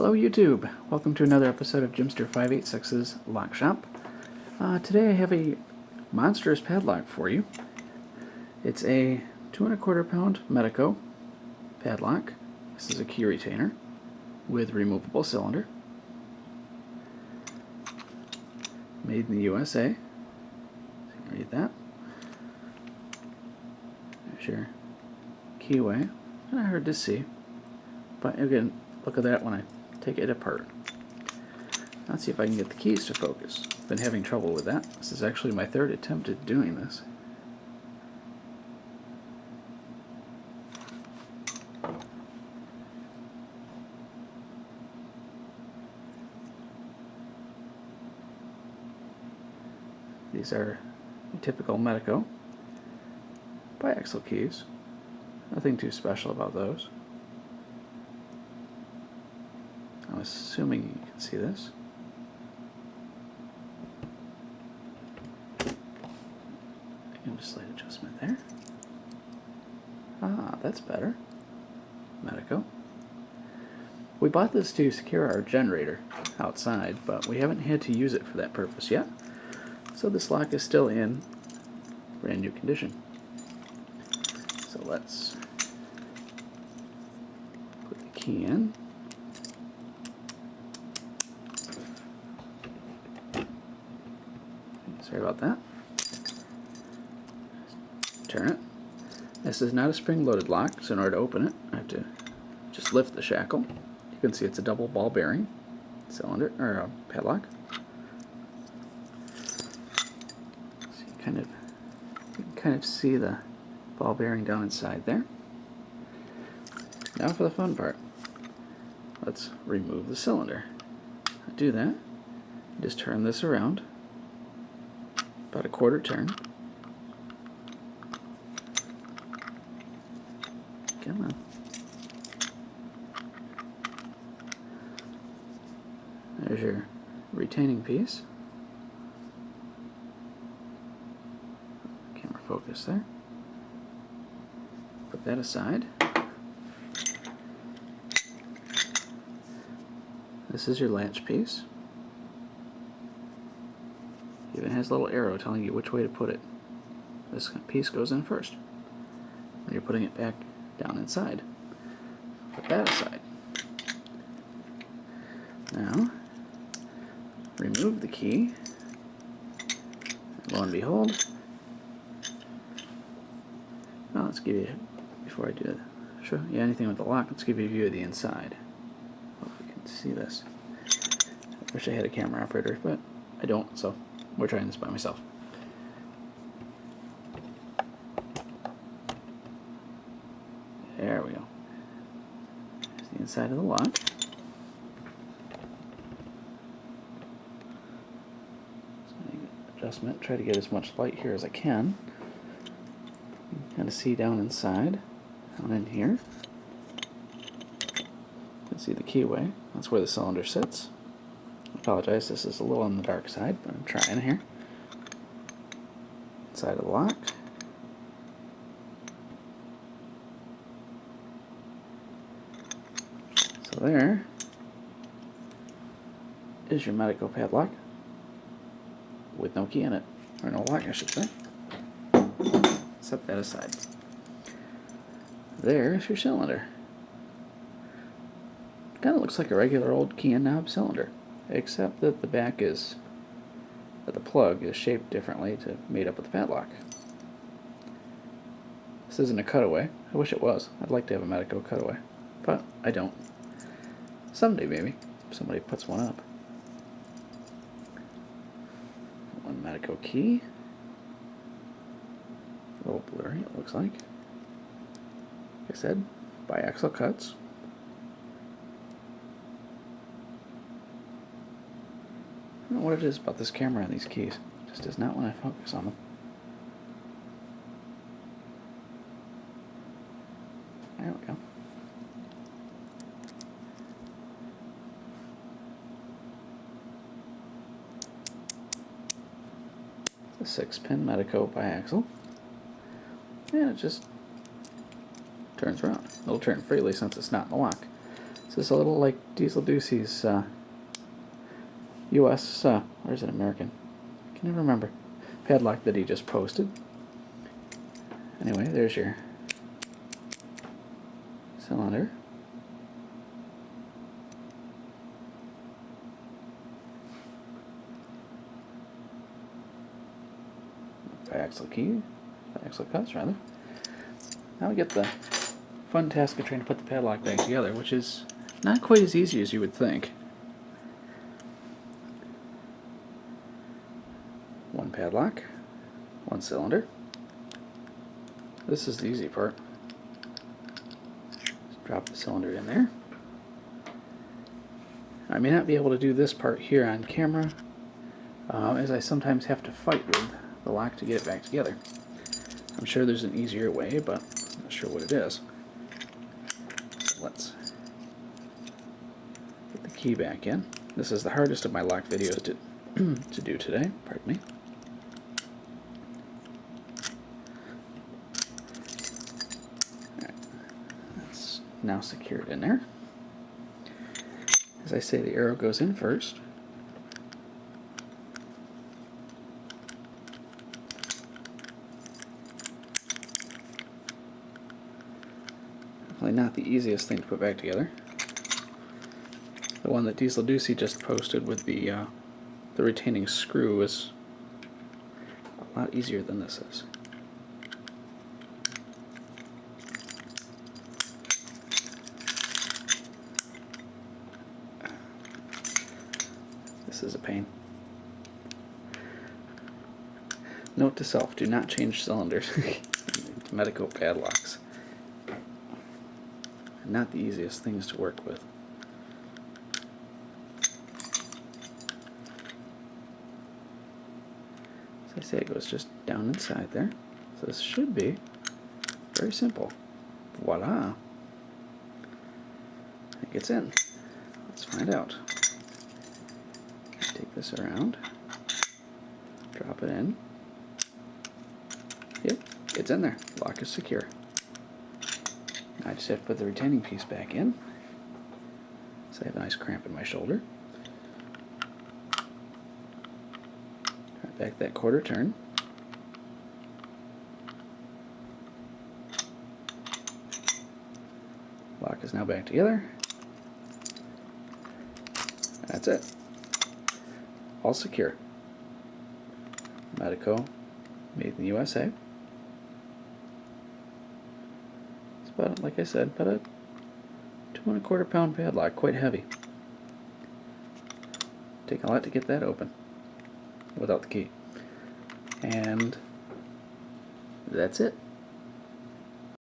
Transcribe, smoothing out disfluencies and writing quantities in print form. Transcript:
Hello YouTube! Welcome to another episode of Jimster586's Lock Shop. Today I have a monstrous padlock for you. It's a 2 1/4 pound Medeco padlock. This is a key retainer with removable cylinder. Made in the USA. You can read that. There's your keyway. Kind of hard to see, but again, look at that when I take it apart. Let's see if I can get the keys to focus. Been having trouble with that. This is actually my third attempt at doing this. These are typical Medeco biaxial keys. Nothing too special about those. I'm assuming you can see this. Again, just slight adjustment there. Ah, that's better. Medeco. We bought this to secure our generator outside, but we haven't had to use it for that purpose yet. So this lock is still in brand new condition. So let's put the key in. Sorry about that. Turn it. This is not a spring-loaded lock, so in order to open it, I have to just lift the shackle. You can see it's a double ball bearing cylinder or padlock. So you can kind of see the ball bearing down inside there. Now for the fun part. Let's remove the cylinder. To do that, just turn this around. About a quarter turn. Come on. There's your retaining piece. Camera focus there. Put that aside. This is your latch piece. It even has a little arrow telling you which way to put it. This piece goes in first. When you're putting it back down inside. Put that aside. Now, remove the key. And lo and behold, now let's give you, before I do it, show you anything with the lock, let's give you a view of the inside. Hope you can see this. I wish I had a camera operator, but I don't, so we're trying this by myself. There we go. There's the inside of the lock. So adjustment. Try to get as much light here as I can. You can kind of see down inside, down in here. You can see the keyway. That's where the cylinder sits. I apologize, this is a little on the dark side, but I'm trying here. Inside of the lock. So there is your Medeco padlock with no key in it, or no lock I should say. Set that aside. There's your cylinder. Kind of looks like a regular old key and knob cylinder, except that the back is, that the plug is shaped differently to made up with the padlock. This isn't a cutaway. I wish it was. I'd like to have a Medeco cutaway, but I don't. Someday maybe somebody puts one up. One Medeco key. A little blurry it looks like. Like I said, biaxial cuts. I don't know what it is about this camera and these keys. It just does not want to focus on them. There we go. It's a 6-pin Medeco biaxial. And it just turns around. It'll turn freely since it's not in the lock. This is a little like Diesel Ducey's US, or is it American? I can never remember. Padlock that he just posted. Anyway, there's your cylinder. Axle cuts rather. Now we get the fun task of trying to put the padlock back together, which is not quite as easy as you would think. One padlock, one cylinder. This is the easy part. Just drop the cylinder in there. I may not be able to do this part here on camera, as I sometimes have to fight with the lock to get it back together. I'm sure there's an easier way, but I'm not sure what it is. So let's put the key back in. This is the hardest of my lock videos to do today. Pardon me. Alright, that's now secured in there. As I say, the arrow goes in first. Definitely not the easiest thing to put back together. The one that Diesel Ducey just posted with the retaining screw is a lot easier than this is. This is a pain. Note to self, do not change cylinders to Medeco padlocks. Not the easiest things to work with. As I say, it goes just down inside there. So this should be very simple. Voila! It gets in. Let's find out. Take this around, drop it in. Yep, it's in there. Lock is secure. I just have to put the retaining piece back in. So I have a nice cramp in my shoulder. Right back that quarter turn. Lock is now back together. That's it. All secure. Medeco, made in the USA. It's about, like I said, about a 2¼ pound padlock, quite heavy. Take a lot to get that open without the key. And that's it.